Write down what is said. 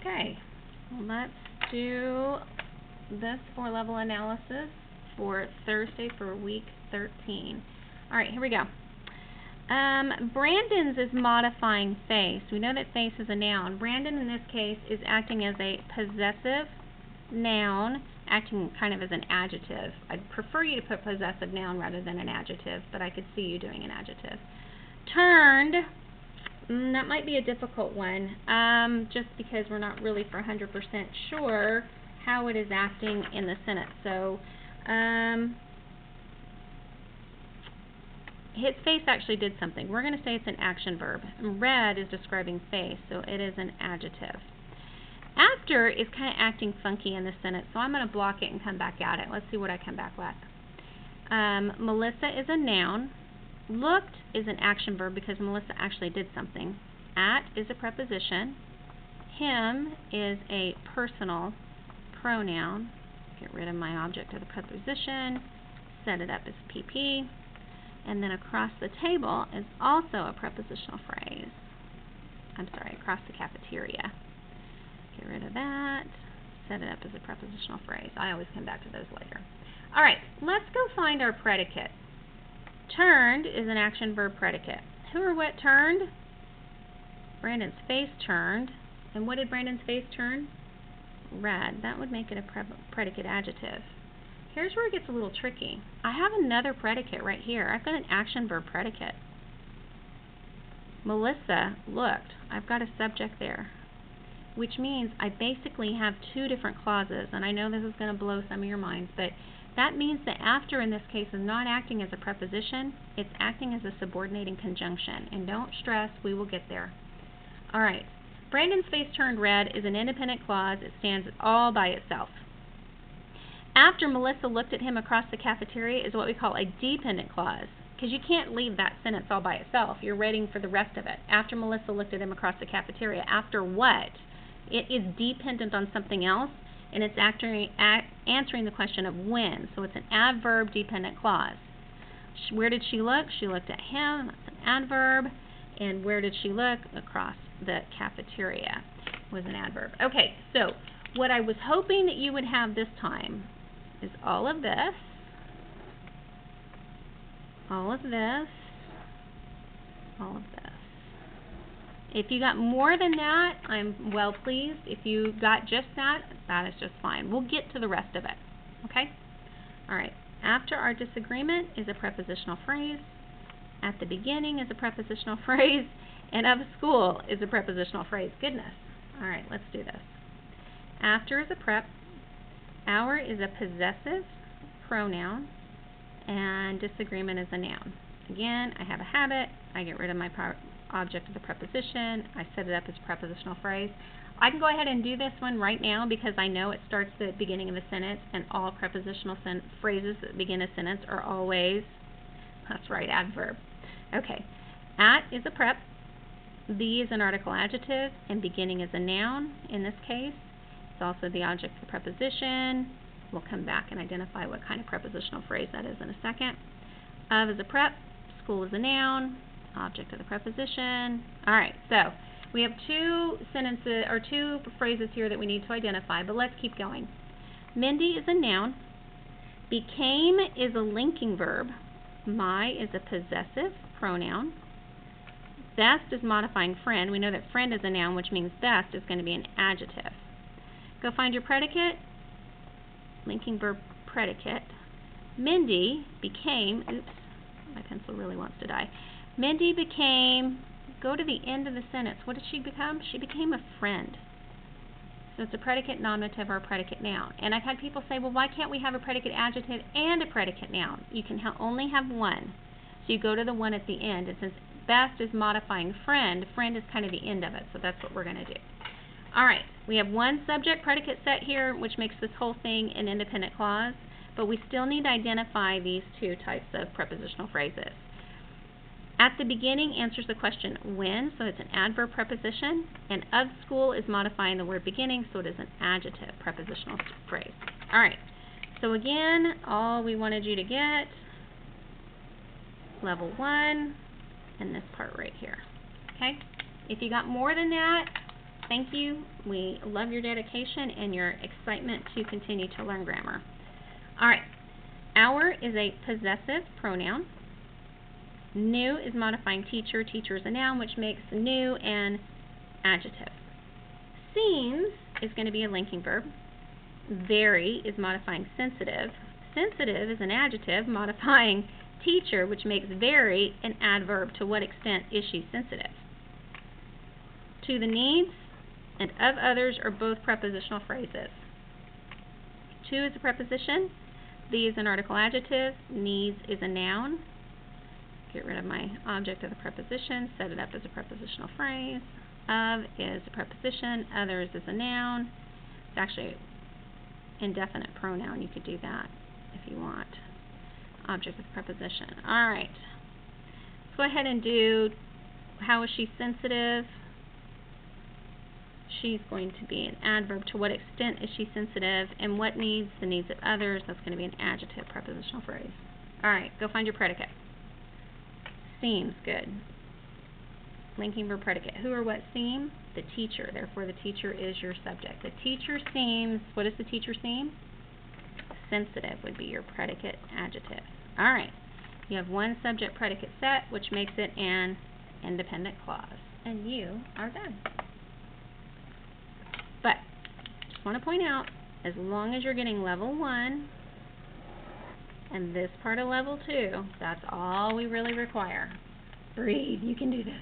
Okay, let's do this 4-level analysis for Thursday for week 13. All right, here we go. Brandon's is modifying face. We know that face is a noun. Brandon, in this case, is acting as a possessive noun, acting kind of as an adjective. I'd prefer you to put possessive noun rather than an adjective, but I could see you doing an adjective. Turned, that might be a difficult one, just because we're not really for 100% sure how it is acting in the sentence. So, his face actually did something. We're going to say it's an action verb. Red is describing face, so it is an adjective. After is kind of acting funky in the sentence, so I'm going to block it and come back at it. Let's see what I come back with. Melissa is a noun. Looked is an action verb because Melissa actually did something. At is a preposition. Him is a personal pronoun. Get rid of my object of the preposition. Set it up as PP. And then across the table is also a prepositional phrase. I'm sorry, across the cafeteria. Get rid of that. Set it up as a prepositional phrase. I always come back to those later. All right, let's go find our predicate. Turned is an action verb predicate. Who or what turned? Brandon's face turned. And what did Brandon's face turn? Red. That would make it a predicate adjective. Here's where it gets a little tricky. I have another predicate right here. I've got an action verb predicate. Melissa looked. I've got a subject there, which means I basically have two different clauses, and I know this is going to blow some of your minds, but that means that after in this case is not acting as a preposition, it's acting as a subordinating conjunction. And don't stress, we will get there. All right. Brandon's face turned red is an independent clause. It stands all by itself. After Melissa looked at him across the cafeteria is what we call a dependent clause, because you can't leave that sentence all by itself. You're waiting for the rest of it. After Melissa looked at him across the cafeteria, after what? It is dependent on something else, and it's answering the question of when. So it's an adverb dependent clause. Where did she look? She looked at him. That's an adverb. And where did she look? Across the cafeteria was an adverb. Okay, so what I was hoping that you would have this time is all of this, all of this, all of this. If you got more than that, I'm well pleased. If you got just that, that is just fine. We'll get to the rest of it, okay? All right, after our disagreement is a prepositional phrase. At the beginning is a prepositional phrase. And of school is a prepositional phrase. Goodness. All right, let's do this. After is a prep. Our is a possessive pronoun. And disagreement is a noun. Again, I have a habit. I get rid of my object of the preposition. I set it up as a prepositional phrase. I can go ahead and do this one right now because I know it starts at the beginning of a sentence, and all prepositional phrases that begin a sentence are always, that's right, adverb. Okay, at is a prep. The is an article adjective, and beginning is a noun in this case. It's also the object of the preposition. We'll come back and identify what kind of prepositional phrase that is in a second. Of is a prep. School is a noun. Object of the preposition. All right, so we have two sentences or two phrases here that we need to identify, but let's keep going. Mindy is a noun. Became is a linking verb. My is a possessive pronoun. Best is modifying friend. We know that friend is a noun, which means best is going to be an adjective. Go find your predicate. Linking verb predicate. Mindy became, oops, my pencil really wants to die. Mindy became, go to the end of the sentence. What did she become? She became a friend. So it's a predicate nominative or a predicate noun. And I've had people say, well, why can't we have a predicate adjective and a predicate noun? You can only have one. So you go to the one at the end. And since best is modifying friend, friend is kind of the end of it. So that's what we're going to do. All right, we have one subject predicate set here, which makes this whole thing an independent clause. But we still need to identify these two types of prepositional phrases. At the beginning answers the question when, so it's an adverb preposition, and of school is modifying the word beginning, so it is an adjective prepositional phrase. All right, so again, all we wanted you to get, level 1, and this part right here. Okay? If you got more than that, Thank you. We love your dedication and your excitement to continue to learn grammar. All right. Our is a possessive pronoun. New is modifying teacher. Teacher is a noun, which makes new an adjective. Seems is going to be a linking verb. Very is modifying sensitive. Sensitive is an adjective modifying teacher, which makes very an adverb. To what extent is she sensitive? To the needs and of others are both prepositional phrases. To is a preposition. The is an article adjective. Needs is a noun. Get rid of my object of the preposition. Set it up as a prepositional phrase. Of is a preposition. Others is a noun. It's actually indefinite pronoun. You could do that if you want. Object of preposition. All right. Let's go ahead and do how is she sensitive. She's going to be an adverb. To what extent is she sensitive? And what needs? The needs of others. That's going to be an adjective prepositional phrase. All right. Go find your predicate. Seems. Good. Linking verb predicate. Who or what seem? The teacher. Therefore, the teacher is your subject. The teacher seems. What does the teacher seem? Sensitive would be your predicate adjective. All right. You have one subject predicate set, which makes it an independent clause. And you are done. But just want to point out, as long as you're getting level 1 and this part of level 2, that's all we really require. Breathe. You can do this.